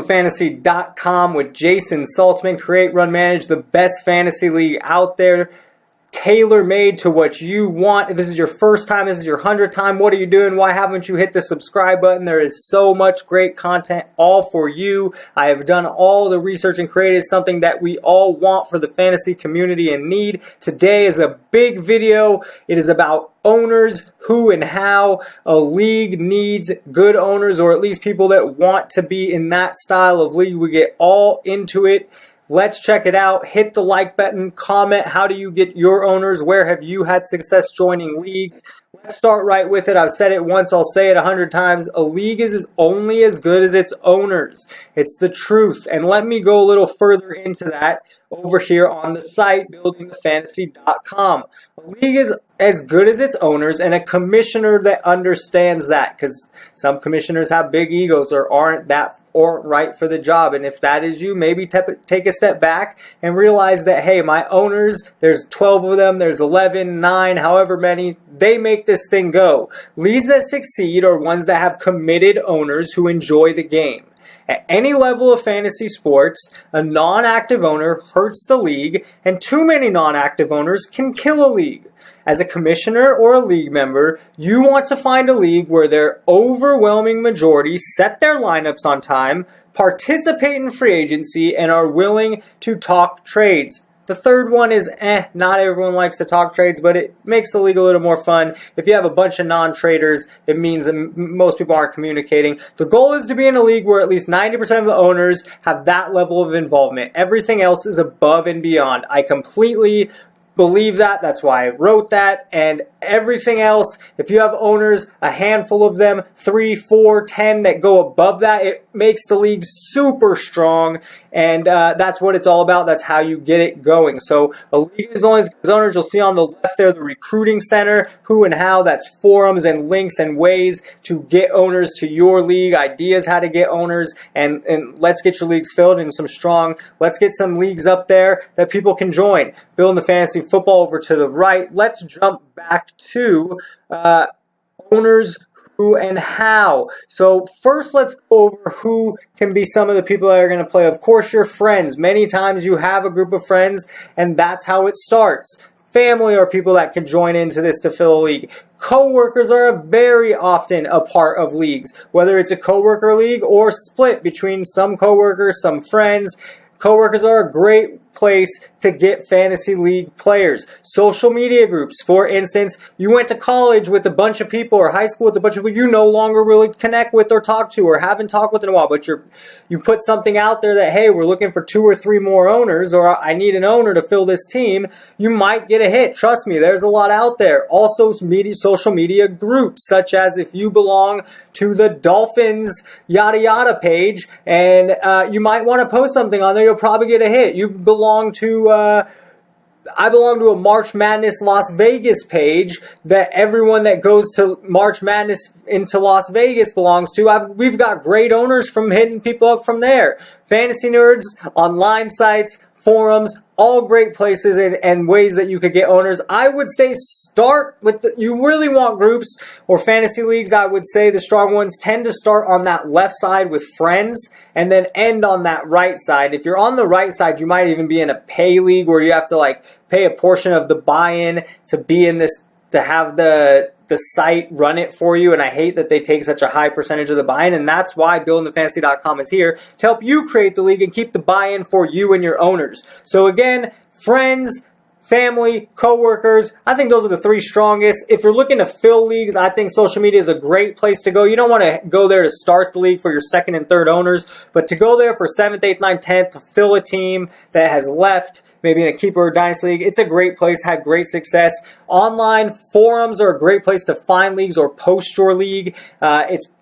BuildingFantasy.com with Jason Saltzman. Create, run, manage the best fantasy league out there, tailor-made to what you want. If this is your first time, this is your 100th time, what are you doing? Why haven't you hit the subscribe button? There is so much great content all for you. I have done all the research and created something that we all want for the fantasy community and need. Today is a big video. It is about owners, who and how a league needs good owners, or at least people that want to be in that style of league. We get all into it. Let's check it out. Hit the like button, comment, how do you get your owners? Where have you had success joining leagues? Let's start right with it. I've said it once, I'll say it 100 times. A league is only as good as its owners. It's the truth. And let me go a little further into that over here on the site, buildingthefantasy.com. A league is as good as its owners, and a commissioner that understands that, because some commissioners have big egos or aren't right for the job. And if that is you, maybe take a step back and realize that, hey, my owners, there's 12 of them, there's 11, 9, however many, they make this thing go. Leagues that succeed are ones that have committed owners who enjoy the game. At any level of fantasy sports, a non-active owner hurts the league, and too many non-active owners can kill a league. As a commissioner or a league member, you want to find a league where their overwhelming majority set their lineups on time, participate in free agency, and are willing to talk trades. The third one is, not everyone likes to talk trades, but it makes the league a little more fun. If you have a bunch of non-traders, it means that most people aren't communicating. The goal is to be in a league where at least 90% of the owners have that level of involvement. Everything else is above and beyond. I completely believe that. That's why I wrote that. And everything else, if you have owners, a handful of them, 3, 4, 10 that go above that, it makes the league super strong. And that's what it's all about. That's how you get it going. So a league is only as good as owners. You'll see on the left there the recruiting center, who and how. That's forums and links and ways to get owners to your league, ideas how to get owners, and let's get your leagues filled and some strong. Let's get some leagues up there that people can join. Building the fantasy football over to the right. Let's jump back to owners, who and how. So first, let's go over who can be some of the people that are going to play. Of course, your friends. Many times you have a group of friends, and that's how it starts. Family are people that can join into this to fill a league. Coworkers are very often a part of leagues, whether it's a coworker league or split between some coworkers, some friends. Coworkers are a great place to get fantasy league players. Social media groups. For instance, you went to college with a bunch of people, or high school with a bunch of people you no longer really connect with or talk to, or haven't talked with in a while, but you put something out there that, hey, we're looking for 2 or 3 more owners, or I need an owner to fill this team. You might get a hit. Trust me, there's a lot out there. Also, social media groups, such as if you belong to the Dolphins yada yada page, and you might want to post something on there, you'll probably get a hit. You belong to I belong to a March Madness Las Vegas page that everyone that goes to March Madness into Las Vegas belongs to. We've got great owners from hitting people up from there. Fantasy Nerds, online sites, forums, all great places and ways that you could get owners. I would say start with, you really want groups or fantasy leagues, I would say the strong ones tend to start on that left side with friends and then end on that right side. If you're on the right side, you might even be in a pay league where you have to pay a portion of the buy-in to be in this, to have the site run it for you, and I hate that they take such a high percentage of the buy-in, and that's why BuildingTheFantasy.com is here to help you create the league and keep the buy-in for you and your owners. So again, friends, family, coworkers, I think those are the 3 strongest. If you're looking to fill leagues, I think social media is a great place to go. You don't want to go there to start the league for your 2nd and 3rd owners, but to go there for 7th, 8th, 9th, 10th to fill a team that has left, maybe in a keeper or dynasty league, it's a great place, had great success. Online forums are a great place to find leagues or post your league.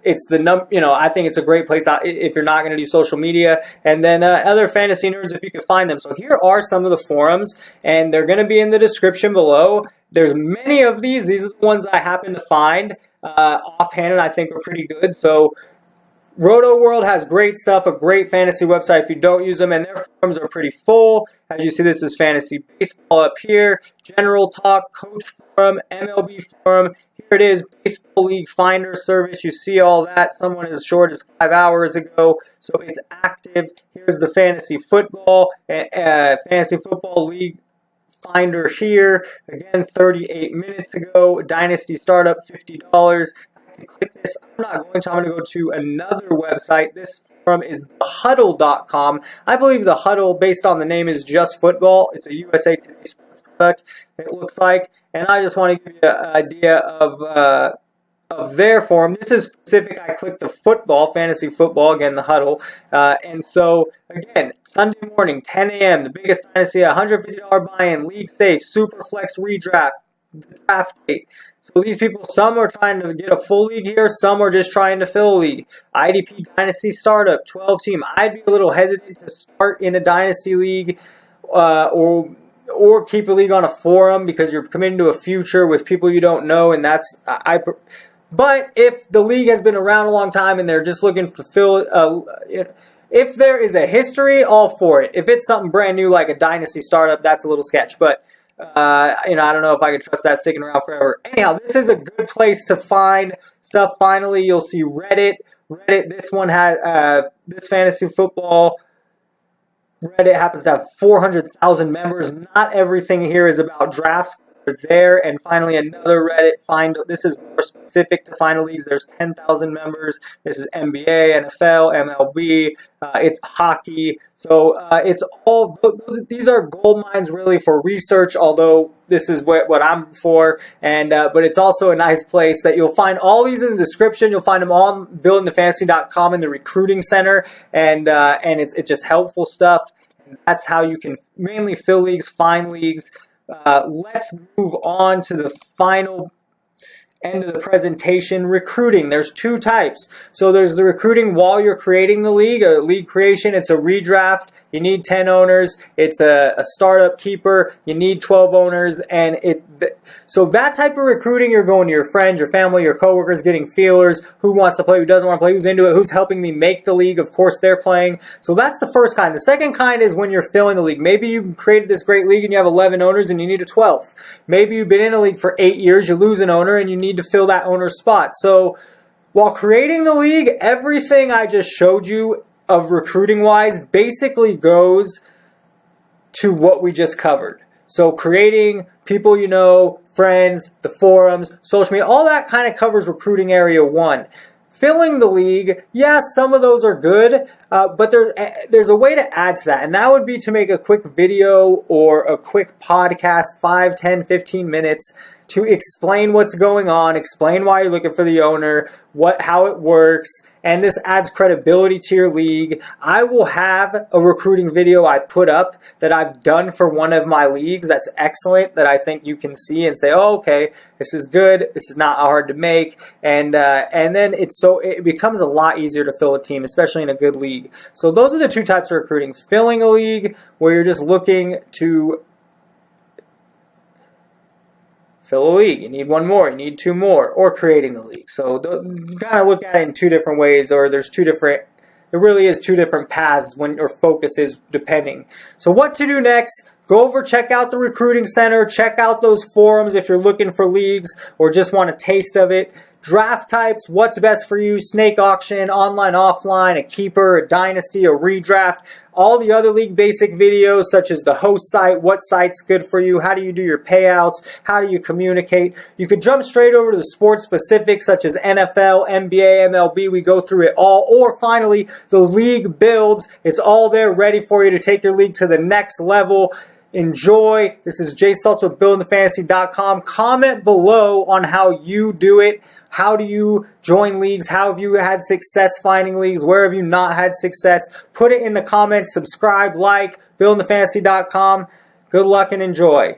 It's the I think it's a great place if you're not going to do social media. And then other fantasy nerds, if you can find them. So here are some of the forums, and they're going to be in the description below. There's many of these. These are the ones I happen to find offhand, and I think are pretty good. So Roto World has great stuff, a great fantasy website if you don't use them, and their forums are pretty full. As you see, this is Fantasy Baseball up here, General Talk, Coach Forum, MLB Forum. Here it is, Baseball League Finder Service. You see all that. Someone as short as 5 hours ago. So it's active. active. Here's the fantasy football league finder here. Again, 38 minutes ago. Dynasty startup, $50. I can click this. I'm not going to. I'm going to go to another website. This forum is thehuddle.com. I believe the Huddle, based on the name, is just football. It's a USA Today sports product, it looks like. And I just want to give you an idea of their forum. This is specific. I clicked the football, fantasy football, again, the Huddle. And so, again, Sunday morning, 10 a.m., the biggest dynasty, $150 buy-in, league safe, super flex redraft, the draft date. So these people, some are trying to get a full league here, some are just trying to fill a league. IDP Dynasty Startup, 12-team. I'd be a little hesitant to start in a Dynasty league or keep a league on a forum because you're committing to a future with people you don't know, and but if the league has been around a long time and they're just looking to fill, if there is a history, all for it. If it's something brand new like a Dynasty Startup, that's a little sketch. But I don't know if I could trust that sticking around forever. Anyhow, this is a good place to find stuff. Finally, you'll see Reddit. This one has this fantasy football. Reddit happens to have 400,000 members. Not everything here is about drafts. There. And finally, another Reddit this is more specific to final leagues. There's 10,000 members. This is NBA, NFL, MLB. It's hockey. So it's all these are gold mines really for research. Although this is what I'm for, and but it's also a nice place that you'll find all these in the description. You'll find them on buildingthefantasy.com in the recruiting center, and it's just helpful stuff. And that's how you can mainly fill leagues, find leagues. Let's move on to the final end of the presentation, recruiting. There's two types. So there's the recruiting while you're creating the league, a league creation. It's a redraft. You need 10 owners. It's a startup keeper. You need 12 owners. And so that type of recruiting, you're going to your friends, your family, your coworkers, getting feelers. Who wants to play? Who doesn't want to play? Who's into it? Who's helping me make the league? Of course, they're playing. So that's the first kind. The second kind is when you're filling the league. Maybe you created this great league and you have 11 owners and you need a 12th. Maybe you've been in a league for 8 years. You lose an owner and you need to fill that owner's spot. So while creating the league, everything I just showed you of recruiting-wise basically goes to what we just covered. So creating people you know, friends, the forums, social media, all that kind of covers recruiting area 1. Filling the league, yes, some of those are good, but there's a way to add to that, and that would be to make a quick video or a quick podcast, 5, 10, 15 minutes, to explain what's going on, explain why you're looking for the owner, how it works, and this adds credibility to your league. I will have a recruiting video I put up that I've done for one of my leagues that's excellent, that I think you can see and say, oh, okay, this is good, this is not hard to make, and then it becomes a lot easier to fill a team, especially in a good league. So those are the two types of recruiting. Filling a league, where you're just looking to fill a league. You need one more, you need 2 more, or creating the league. So you kind of look at it in 2 different ways, or there really is 2 different paths when your focus is depending. So what to do next? Go over, check out the recruiting center, check out those forums if you're looking for leagues or just want a taste of it. Draft types, what's best for you, snake auction, online, offline, a keeper, a dynasty, a redraft, all the other league basic videos such as the host site, what site's good for you, how do you do your payouts, how do you communicate. You could jump straight over to the sports specifics such as NFL, NBA, MLB, we go through it all. Or finally, the league builds, it's all there ready for you to take your league to the next level. Enjoy. This is Jay Stultz with buildingthefantasy.com. Comment below on how you do it. How do you join leagues? How have you had success finding leagues? Where have you not had success? Put it in the comments. Subscribe, like, buildingthefantasy.com. Good luck and enjoy.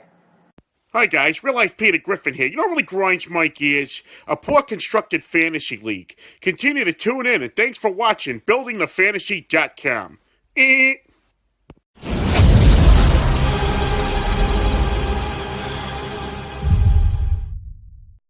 Hi guys, Real Life Peter Griffin here. You know what really grinds my gears? A poor constructed fantasy league. Continue to tune in and thanks for watching buildingthefantasy.com.